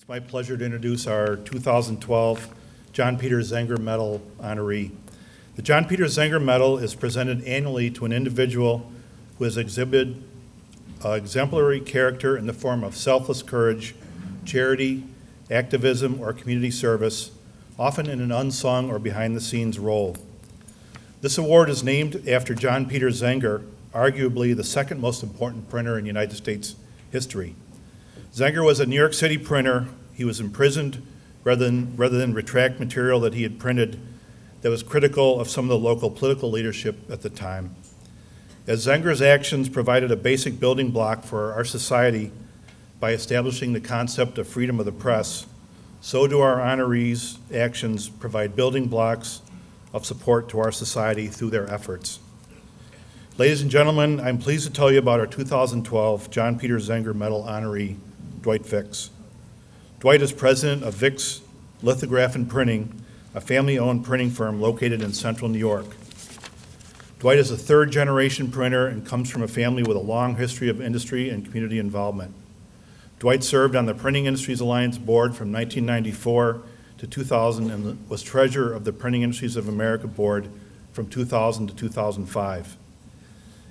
It's my pleasure to introduce our 2012 John Peter Zenger Medal honoree. The John Peter Zenger Medal is presented annually to an individual who has exhibited exemplary character in the form of selfless courage, charity, activism, or community service, often in an unsung or behind-the-scenes role. This award is named after John Peter Zenger, arguably the second most important printer in United States history. Zenger was a New York City printer. He was imprisoned rather than retract material that he had printed that was critical of some of the local political leadership at the time. As Zenger's actions provided a basic building block for our society by establishing the concept of freedom of the press, so do our honorees' actions provide building blocks of support to our society through their efforts. Ladies and gentlemen, I'm pleased to tell you about our 2012 John Peter Zenger Medal honoree, Dwight Vicks. Dwight is president of Vicks Lithograph and Printing, a family-owned printing firm located in central New York. Dwight is a third-generation printer and comes from a family with a long history of industry and community involvement. Dwight served on the Printing Industries Alliance board from 1994 to 2000 and was treasurer of the Printing Industries of America board from 2000 to 2005.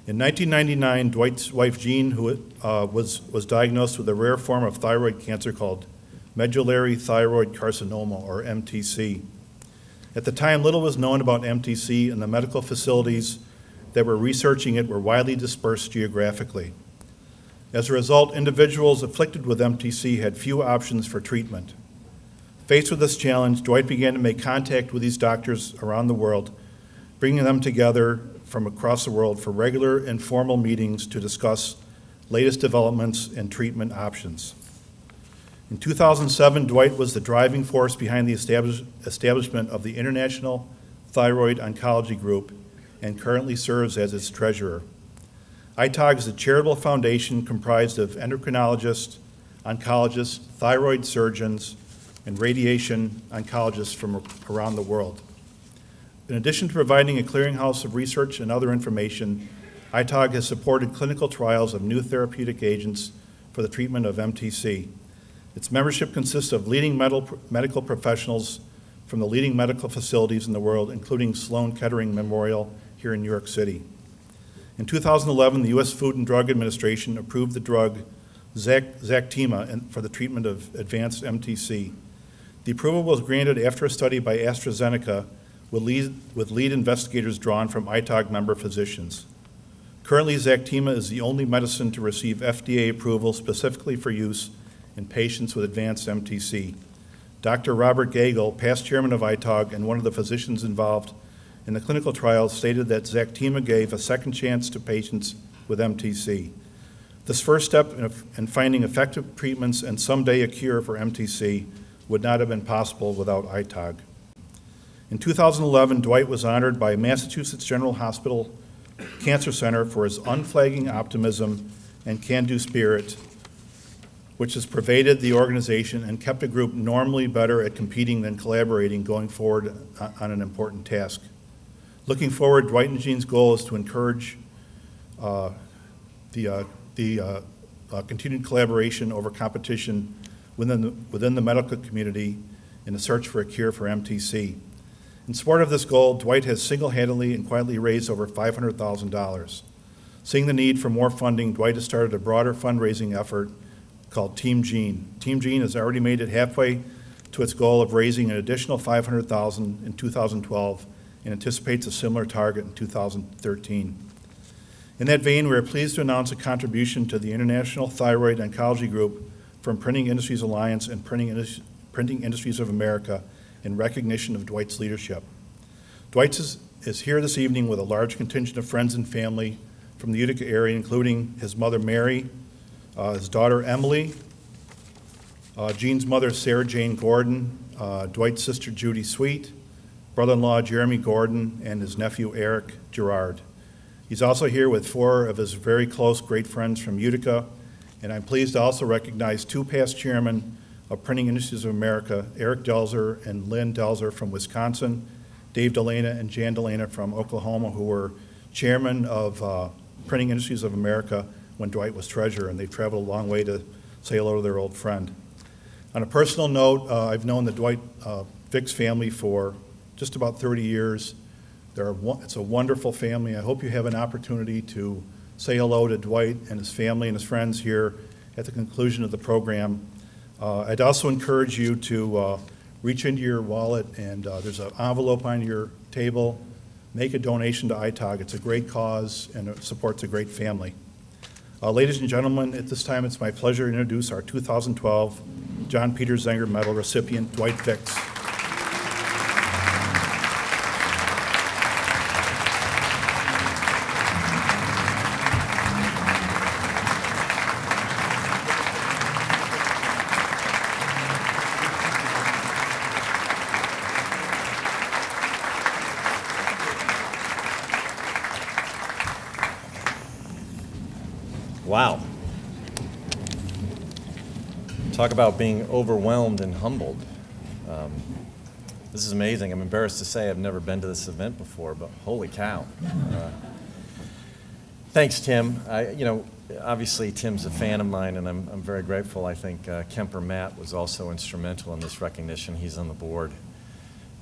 In 1999, Dwight's wife Jean, who was diagnosed with a rare form of thyroid cancer called medullary thyroid carcinoma, or MTC. At the time, little was known about MTC, and the medical facilities that were researching it were widely dispersed geographically. As a result, individuals afflicted with MTC had few options for treatment. Faced with this challenge, Dwight began to make contact with these doctors around the world, bringing them together from across the world for regular informal meetings to discuss latest developments and treatment options. In 2007, Dwight was the driving force behind the establishment of the International Thyroid Oncology Group and currently serves as its treasurer. ITOG is a charitable foundation comprised of endocrinologists, oncologists, thyroid surgeons, and radiation oncologists from around the world. In addition to providing a clearinghouse of research and other information, ITOG has supported clinical trials of new therapeutic agents for the treatment of MTC. Its membership consists of leading medical professionals from the leading medical facilities in the world, including Sloan Kettering Memorial here in New York City. In 2011, the U.S. Food and Drug Administration approved the drug Zactima for the treatment of advanced MTC. The approval was granted after a study by AstraZeneca with lead investigators drawn from ITOG member physicians. Currently, Zactima is the only medicine to receive FDA approval specifically for use in patients with advanced MTC. Dr. Robert Gagel, past chairman of ITOG and one of the physicians involved in the clinical trials, stated that Zactima gave a second chance to patients with MTC. This first step in finding effective treatments and someday a cure for MTC would not have been possible without ITOG. In 2011, Dwight was honored by Massachusetts General Hospital Cancer Center for his unflagging optimism and can-do spirit, which has pervaded the organization and kept a group normally better at competing than collaborating going forward on an important task. Looking forward, Dwight and Jean's goal is to encourage continued collaboration over competition within the medical community in the search for a cure for MTC. In support of this goal, Dwight has single-handedly and quietly raised over $500,000. Seeing the need for more funding, Dwight has started a broader fundraising effort called Team Jean. Team Jean has already made it halfway to its goal of raising an additional $500,000 in 2012 and anticipates a similar target in 2013. In that vein, we are pleased to announce a contribution to the International Thyroid Oncology Group from Printing Industries Alliance and Printing Industries of America in recognition of Dwight's leadership. Dwight is here this evening with a large contingent of friends and family from the Utica area, including his mother Mary, his daughter Emily, Jean's mother Sarah Jane Gordon, Dwight's sister Judy Sweet, brother-in-law Jeremy Gordon, and his nephew Eric Gerard. He's also here with four of his very close great friends from Utica, and I'm pleased to also recognize two past chairmen of Printing Industries of America, Eric Delzer and Lynn Delzer from Wisconsin, Dave Delana and Jan Delana from Oklahoma, who were chairman of Printing Industries of America when Dwight was treasurer, and they've traveled a long way to say hello to their old friend. On a personal note, I've known the Dwight Vicks family for just about 30 years. It's a wonderful family. I hope you have an opportunity to say hello to Dwight and his family and his friends here at the conclusion of the program. I'd also encourage you to reach into your wallet, and there's an envelope on your table. Make a donation to ITOG. It's a great cause, and it supports a great family. Ladies and gentlemen, at this time, it's my pleasure to introduce our 2012 John Peter Zenger Medal recipient, Dwight Vicks. Wow. Talk about being overwhelmed and humbled. This is amazing. I'm embarrassed to say I've never been to this event before, but holy cow. Thanks, Tim. Obviously Tim's a fan of mine, and I'm very grateful. I think Kemper Matt was also instrumental in this recognition. He's on the board,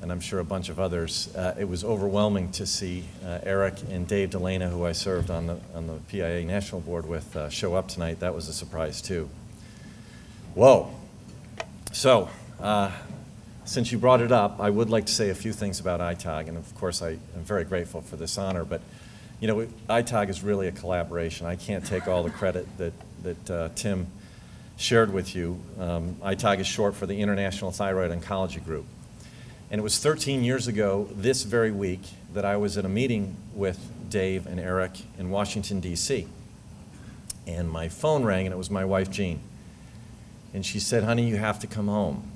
and I'm sure a bunch of others. It was overwhelming to see Eric and Dave Delana, who I served on the PIA National Board with, show up tonight. That was a surprise, too. Whoa. So, since you brought it up, I would like to say a few things about ITOG, and of course I am very grateful for this honor, but ITOG is really a collaboration. I can't take all the credit that Tim shared with you. ITOG is short for the International Thyroid Oncology Group. And it was 13 years ago this very week that I was at a meeting with Dave and Eric in Washington, D.C. And my phone rang, and it was my wife, Jean. And she said, "Honey, you have to come home.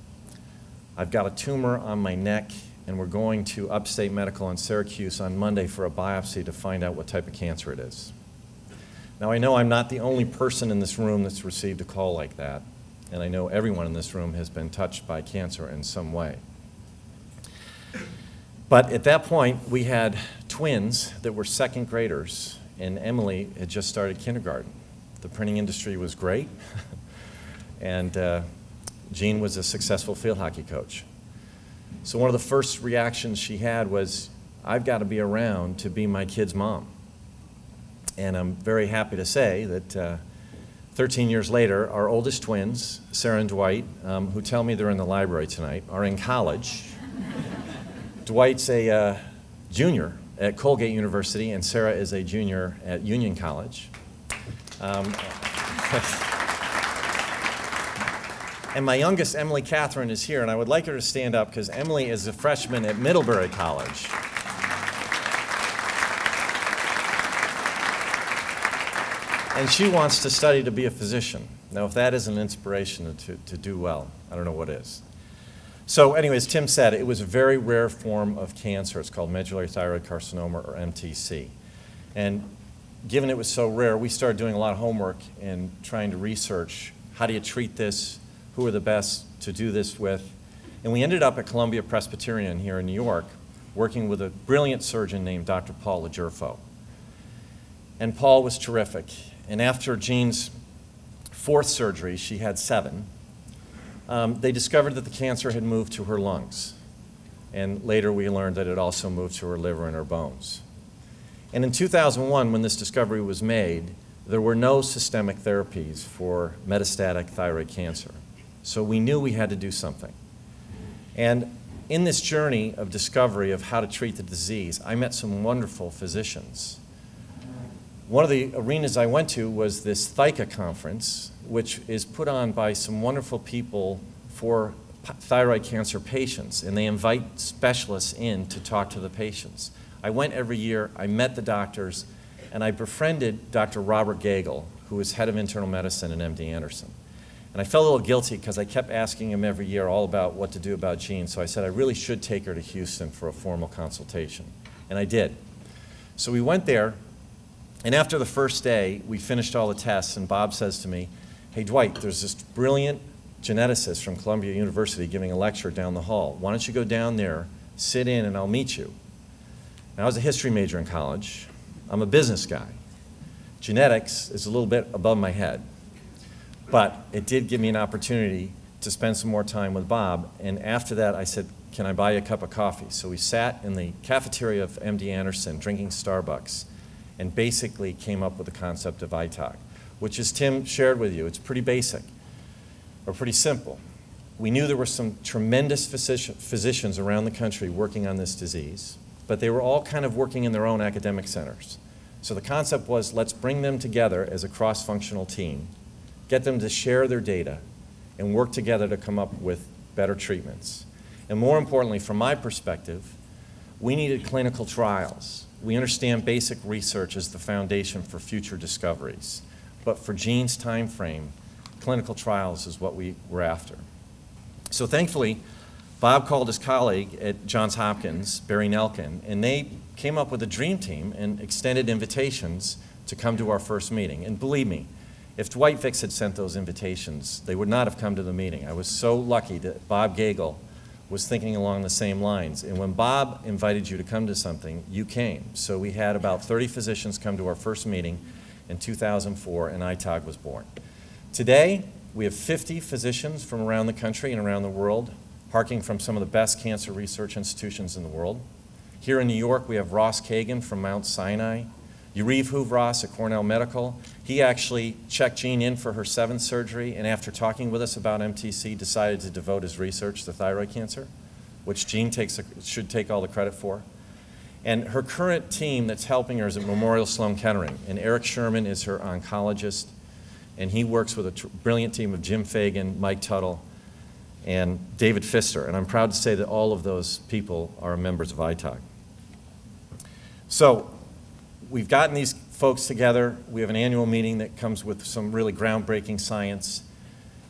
I've got a tumor on my neck, and we're going to Upstate Medical in Syracuse on Monday for a biopsy to find out what type of cancer it is." Now, I know I'm not the only person in this room that's received a call like that, and I know everyone in this room has been touched by cancer in some way. But at that point, we had twins that were second graders, and Emily had just started kindergarten. The printing industry was great, and Jean was a successful field hockey coach. So one of the first reactions she had was, "I've got to be around to be my kid's mom." And I'm very happy to say that 13 years later, our oldest twins, Sarah and Dwight, who tell me they're in the library tonight, are in college. Dwight's a junior at Colgate University, and Sarah is a junior at Union College. And my youngest, Emily Catherine, is here, and I would like her to stand up because Emily is a freshman at Middlebury College. And she wants to study to be a physician. Now, if that isn't an inspiration to do well, I don't know what is. So anyways, Tim said it was a very rare form of cancer. It's called medullary thyroid carcinoma, or MTC. And given it was so rare, we started doing a lot of homework and trying to research how do you treat this, who are the best to do this with. And we ended up at Columbia Presbyterian here in New York, working with a brilliant surgeon named Dr. Paul Lagerfo. And Paul was terrific. And after Jean's fourth surgery, she had 7, they discovered that the cancer had moved to her lungs. And later we learned that it also moved to her liver and her bones. And in 2001, when this discovery was made, there were no systemic therapies for metastatic thyroid cancer. So we knew we had to do something. And in this journey of discovery of how to treat the disease, I met some wonderful physicians. One of the arenas I went to was this THYCA conference, which is put on by some wonderful people for thyroid cancer patients, and they invite specialists in to talk to the patients. I went every year, I met the doctors, and I befriended Dr. Robert Gagel, who was head of internal medicine at MD Anderson. And I felt a little guilty because I kept asking him every year all about what to do about Jean, so I said I really should take her to Houston for a formal consultation, and I did. So we went there, and after the first day, we finished all the tests, and Bob says to me, "Hey, Dwight, there's this brilliant geneticist from Columbia University giving a lecture down the hall. Why don't you go down there, sit in, and I'll meet you." Now, I was a history major in college. I'm a business guy. Genetics is a little bit above my head, but it did give me an opportunity to spend some more time with Bob. And after that, I said, can I buy you a cup of coffee? So we sat in the cafeteria of MD Anderson drinking Starbucks and basically came up with the concept of ITOG, which, as Tim shared with you, it's pretty basic or pretty simple. We knew there were some tremendous physicians around the country working on this disease, but they were all kind of working in their own academic centers. So the concept was, let's bring them together as a cross-functional team, get them to share their data, and work together to come up with better treatments. And more importantly, from my perspective, we needed clinical trials. We understand basic research is the foundation for future discoveries. But for Gene's time frame, clinical trials is what we were after. So thankfully, Bob called his colleague at Johns Hopkins, Barry Nelkin, and they came up with a dream team and extended invitations to come to our first meeting. And believe me, if Dwight Vicks had sent those invitations, they would not have come to the meeting. I was so lucky that Bob Gagel was thinking along the same lines. And when Bob invited you to come to something, you came. So we had about 30 physicians come to our first meeting in 2004, and ITOG was born. Today, we have 50 physicians from around the country and around the world, harking from some of the best cancer research institutions in the world. Here in New York, we have Ross Kagan from Mount Sinai, Yariv Huvras at Cornell Medical. He actually checked Jean in for her 7th surgery, and after talking with us about MTC, decided to devote his research to thyroid cancer, which Jean should take all the credit for. And her current team that's helping her is at Memorial Sloan Kettering, and Eric Sherman is her oncologist, and he works with a brilliant team of Jim Fagan, Mike Tuttle, and David Pfister. And I'm proud to say that all of those people are members of ITOG. So we've gotten these folks together. We have an annual meeting that comes with some really groundbreaking science.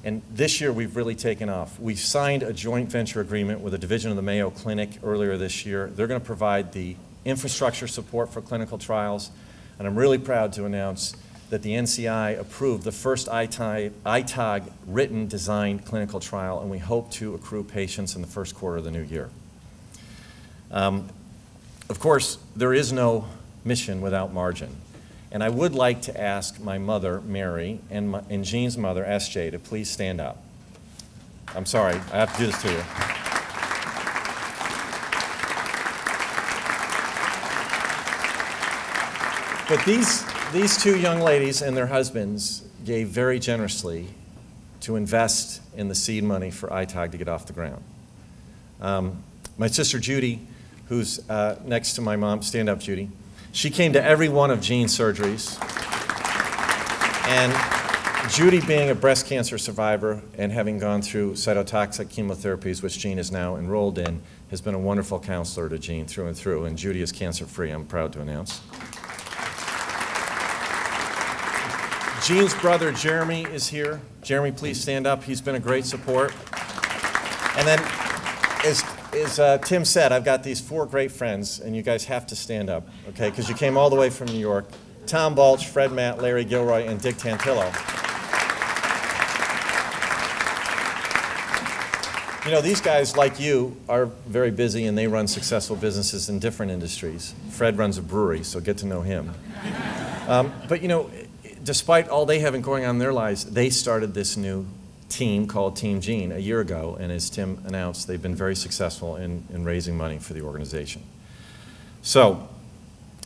And this year we've really taken off. We signed a joint venture agreement with a division of the Mayo Clinic earlier this year. They're going to provide the infrastructure support for clinical trials. And I'm really proud to announce that the NCI approved the first ITOG written designed clinical trial, and we hope to accrue patients in the first quarter of the new year. Of course, there is no mission without margin. And I would like to ask my mother, Mary, and Jean's mother, SJ, to please stand up. I'm sorry, I have to do this to you. But these two young ladies and their husbands gave very generously to invest in the seed money for ITOG to get off the ground. My sister Judy, who's next to my mom, stand up, Judy. She came to every one of Jean's surgeries. And Judy, being a breast cancer survivor and having gone through cytotoxic chemotherapies, which Jean is now enrolled in, has been a wonderful counselor to Jean through and through. And Judy is cancer-free, I'm proud to announce. Jean's brother, Jeremy, is here. Jeremy, please stand up. He's been a great support. And then, as Tim said, I've got these 4 great friends, and you guys have to stand up, okay, because you came all the way from New York. Tom Balch, Fred Matt, Larry Gilroy, and Dick Tantillo. You know, these guys, like you, are very busy, and they run successful businesses in different industries. Fred runs a brewery, so get to know him. But, you know, despite all they have going on in their lives, they started this new team called Team Gene a year ago, and as Tim announced, they've been very successful in raising money for the organization. So,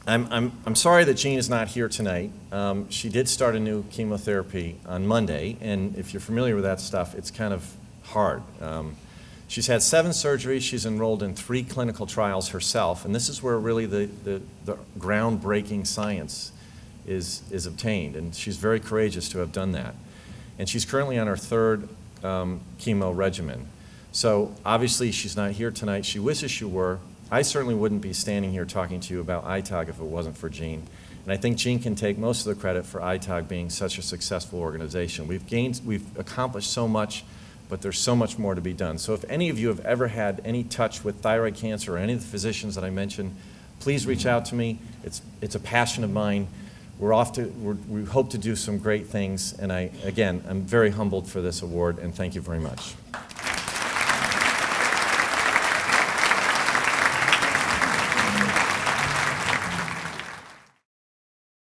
I'm sorry that Jean is not here tonight. She did start a new chemotherapy on Monday, and if you're familiar with that stuff, it's kind of hard. She's had 7 surgeries. She's enrolled in 3 clinical trials herself, and this is where really the groundbreaking science is obtained, and she's very courageous to have done that. And she's currently on her 3rd chemo regimen. So obviously she's not here tonight. She wishes she were. I certainly wouldn't be standing here talking to you about ITOG if it wasn't for Jean. And I think Jean can take most of the credit for ITOG being such a successful organization. We've accomplished so much, but there's so much more to be done. So if any of you have ever had any touch with thyroid cancer or any of the physicians that I mentioned, please reach out to me. It's a passion of mine. We hope to do some great things, and I'm very humbled for this award, and thank you very much.